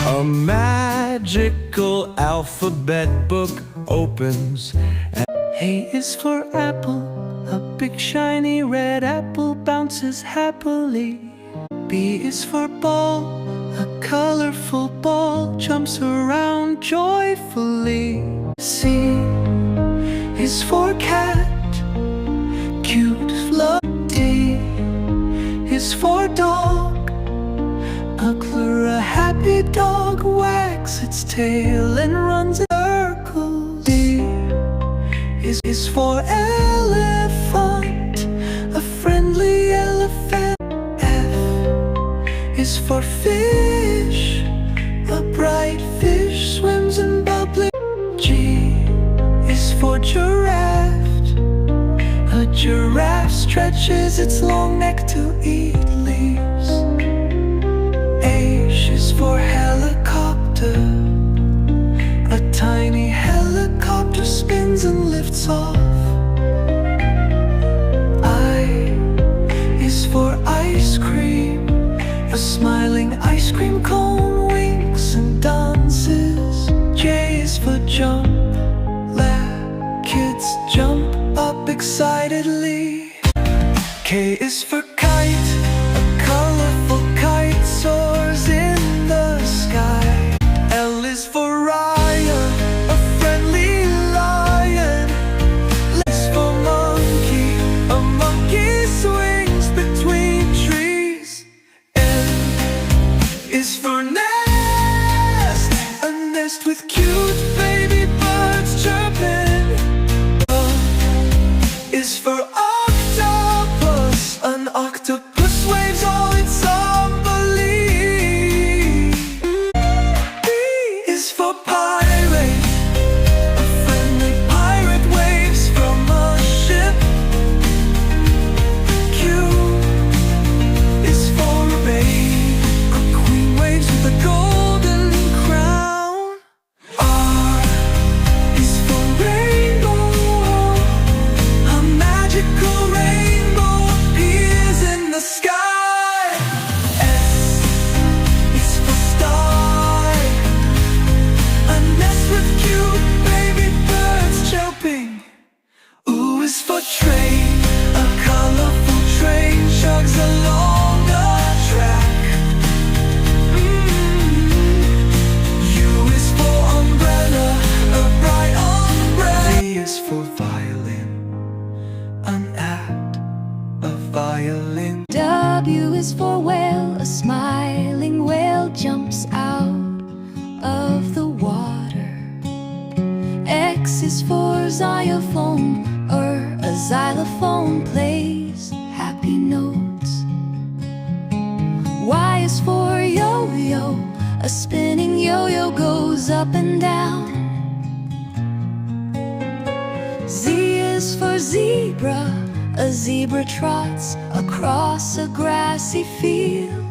A magical alphabet book opens. A is for apple, a big shiny red apple bounces happily. B is for ball, a colorful ball jumps around joyfully. C is for cat, cute fluff. D is for dog, a happy dog wags its tail and runs in circles. E is for elephant, a friendly elephant. F is for fish, a bright fish swims in bubbling. G is for giraffe, a giraffe stretches its long neck to eat leaves. H is for helicopter, a tiny helicopter spins and lifts off. I is for ice cream, a smiling ice cream cone winks and dances. J is for jump, let kids jump up excitedly. K is for kite, a colorful kite soars in the sky. L is for lion, a friendly lion. L is for monkey, a monkey swings between trees. N is for nest, a nest with cute baby birds chirping. O is for octopus, an octopus waves all its unbelief. P is for pirate, a friendly pirate waves from a ship. Q is for a babe, a queen waves with a golden crown. R is for rainbow, a magical rainbow appears in the sky. S is for star, a nest with cute baby birds chirping. U is for train, a colorful train chugs along a track. U is for umbrella, a bright umbrella. V is for violin, an act of violin. W is for whale, a smiling whale jumps out of the water. X is for xylophone, a xylophone plays happy notes. Y is for yo-yo, a spinning yo-yo goes up and down. Z is for zebra, a zebra trots across a grassy field.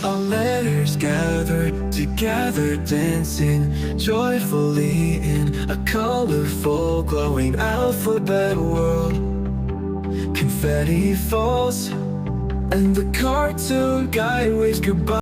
All letters gather together, dancing joyfully in a colorful, glowing alphabet world. Confetti falls, and the cartoon guy waves goodbye.